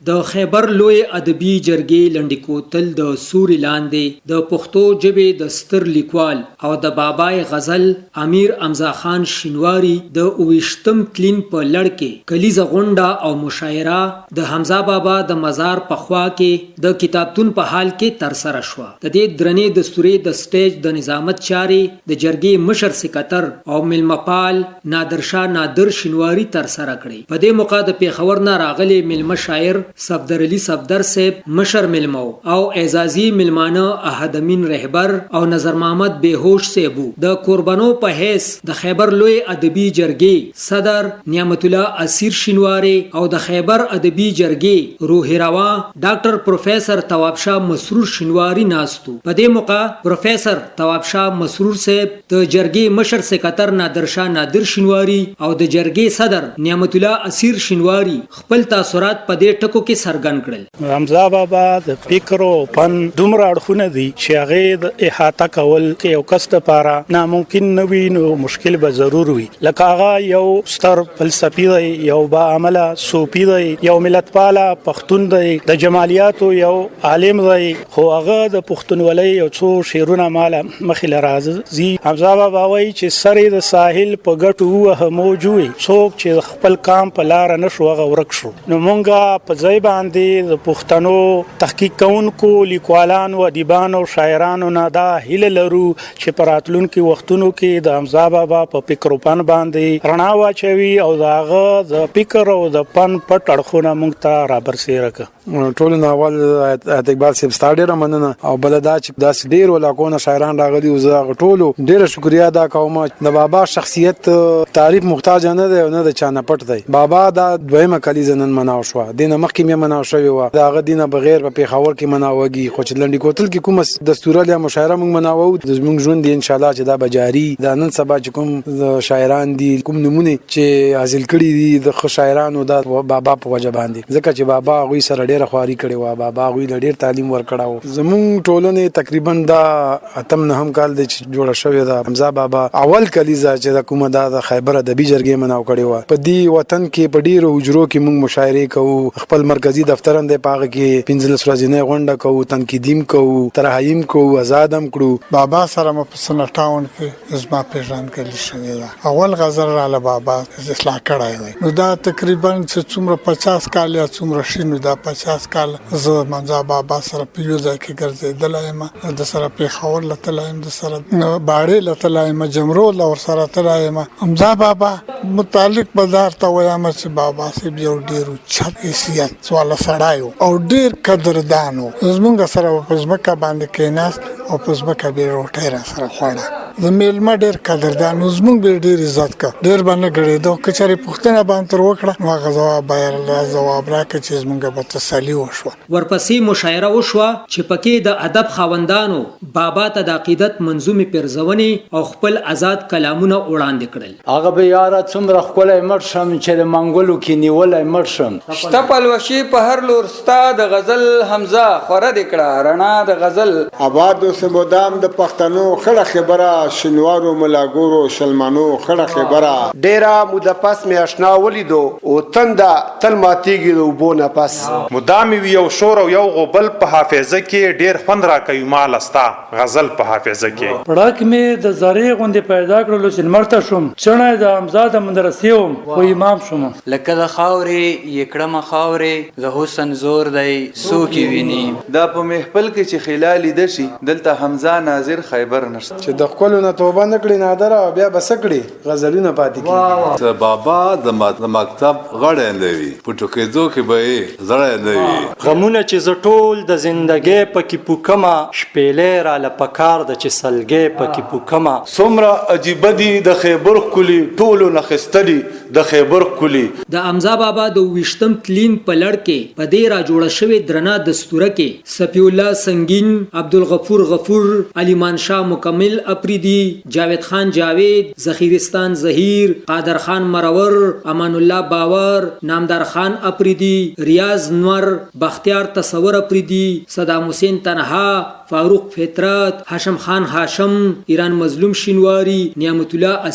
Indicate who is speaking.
Speaker 1: د خیبر لوی ادبي جرګې لنډیکوتل د سوري لاندې د پښتو ژبې د ستر لیکوال او د بابای غزل امیر امزا خان شینواری د 28م تلین په لړ کې کلیزه غونډه او مشاعره د حمزه بابا د مزار په خوا کې د کتابتون په حال کې ترسره شوه. د دې درنې دستوري د سټیج د نظامت چارې د جرګې مشر سکرټر او ملمپال نادر شاه نادر شینواری ترسره کړې. په دې موقع د پیښور نه راغلي ملمه شاعر صفدر علي صفدر صاحب مشر ملمو او اعزازي ملمانه احد امین رهبر او نظر محمد بهوش صاحب د قربانو په حیث د خیبر لوی ادبي جرګې صدر نعمت الله اسیر شینواری او د خیبر ادبي جرګې روح روا ډاکټر پروفیسور تواب شاه مسرور شینواری ناستو. په دې موقع پروفیسور تواب شاه مسرور صاحب د جرګې مشر سکرټر نادر شاه نادر شینواری او د جرګې صدر نعمت الله اسیر شینواری خپل تاثرات په دې ټکو کې څرګند کړل.
Speaker 2: حمزه بابا د فکر او فن دومره اړخونه دي چې هغه د احاطه کول کې یو کس لپاره ناممکن نه وي، نو مشکل به ضرور وي. لکه هغه یو ستر فلسفي دی، یو با عمله صوفي دی، یو ملتپاله پښتون دی، د جمالیاتو یو عالم دی، خو هغه د پښتونولۍ یو څو شعرونه مال مخې له راځي. حمزه بابا وایي چې سرې د ساحل په ګټو وه موجوي، څوک چې خپل کام په لار نشو هغه ورک شو. نو مونږه په ځای باندې د پښتنو تحقیق کوونکو لیکوالانو ادیبانو شاعرانو نه دا هیله لرو چې په راتلونکي وختونو کې د حمزه بابا په فکر او فن باندې رڼا واچوي او د هغه د فکر او د فن پټ اړخونه موږ ته رابرسېره کړي.
Speaker 3: ټول ناول اقبال صاحب ستا ډېره مننه او بل دا چې داسې ډېر ولاکونه شاعران راغلي او زه هغه ټولو ډېره شکریا ادا کوم. د بابا شخصیت تعریف محتاج نه دی او نه د چا نه پټ دی. بابا دا دویمه کلیزه نن مناو شوه، دینه مخکې مې مناو شوې وه، د هغه دینه بغیر په پېښور کې مناوږي، خو چې لنډیکوتل کې کومه دستوره یا مشاعره موږ مناوو زموږ ژوند دی انشاءالله چې دا به جاري. دا نن سبا چې کوم شاعران دي کوم نمونه چې حاصل کړي دي د ښه شاعرانو دا بابا په وجه باندې، ځکه چې بابا هغوی سره ډېره خواري کړې وه، بابا هغوی له ډېر تعلیم ورکړی و. زموږ ټولنې تقریبا دا 8 کال دی چې جوړه شوې ده. حمزه بابا اول کلیزه چې د کومه دا د خیبر ادبي جرګې مناو کړې وه. په دې وطن کې په ډېرو حجرو کې موږ مشاعرې کوو، خپل مرکزي دفتر هم دی په هغه کې 15 ورځنۍ غونډه کوو، تنقیدیم کوو، ترحیم کوو، آزاد هم کړو.
Speaker 4: بابا سره مې په سن 58 کې زما پیژندګلوي شوې ده. اول غزل راله بابا اصلاح کړی دی. نو دا تقریبا چې څومره 50 کال یا څومره شي، نو دا 50 کال زه حمزه بابا سره په یو ځای کې ګرځېدلی یم، د سره پېښور له تللی یم، د سره باړې له تللی یم، جمرو له ورسره تللی یم. حمزه بابا متعلق به درته وایم چې بابا صاحب یو ډېر اوچت حیثیت والا سړی و او ډېر قدردان و. زمونږ سره په ځمکه باندې کېناست او په ځمکه به یې روټۍ را سره خوړه. د میلمه ډېر قدردان و، زمونږ به یې ډېر عزت که، ډېر به نه ګړېده. که چېرې پوښتنه باندې تر وکړه نو هغه ځواب راکړه چې زمونږ به تسلي وشوه.
Speaker 1: ورپسې مشاعره وشوه چې پکې د ادب خاوندانو بابا ته د عقیدت منظومې پیرزونې او خپل آزاد کلامونه وړاندې کړل.
Speaker 5: هغه به یاره څومره ښکلی مړ شم چې د منګولو کې نیولی مړ شم.
Speaker 6: شته پلوشي په هر لور ستا د غزل حمزه خوره دې کړه رڼا د غزل.
Speaker 7: آباد اوسه مدام د پښتنو خړه خبره، شینوارو ملاګورو شلمانو خړه خبره.
Speaker 8: ډېره موده پس مې اشنا ولیدو او تنده تل ماتېږي د اوبو نه پس.
Speaker 9: مدام یو شور او یو غوبل په حافظه کې ډېر خوند راکوي مال استا غزل په حافظه کې.
Speaker 10: پړک مې د زرې غوندې پیدا کړلو چې لمر ته شوم، چڼی د حمزه د مدرسې وم خو امام شوم.
Speaker 11: لکه د خاورې یې کړمه خاورې د حسن زور دی څوک یې ویني.
Speaker 6: دا په محفل کې چې خلال لیده شي دلته حمزه ناظر خیبر نشته
Speaker 3: چې د خپلو نه توبه نه کړي نادره او بیا به څه کړي غزلونه پاتې کېږي.
Speaker 12: بابا د مکتب غړی نه وي، په ټوکېدو کې به یې زړی نه وي.
Speaker 13: غمونه چې زه ټول د زندګۍ پکې پوکمه، شپېلې راله پکار ده چې سلګۍ پکې پوکمه.
Speaker 14: څومره عجیبه دي د خیبر ښکلي، ټولو نه ښایسته دي د خیبر ښکلي.
Speaker 1: د حمزه بابا د 28م تلین په لړ کې په دې را جوړه شوې درنه دستوره کې صفي الله سنگین، عبدالغفور غفور، علیمان شاه مکمل اپریدي، جاوید خان جاوید، ذخیرستان ظهیر، قادر خان مرور، امان الله باور، نامدار خان اپریدي، ریاض نور، بختیار تصور اپریدي، صدام حسین تنها، فاروق فطرت، هاشم خان هاشم، ایران مظلوم شینواری، نعمت الله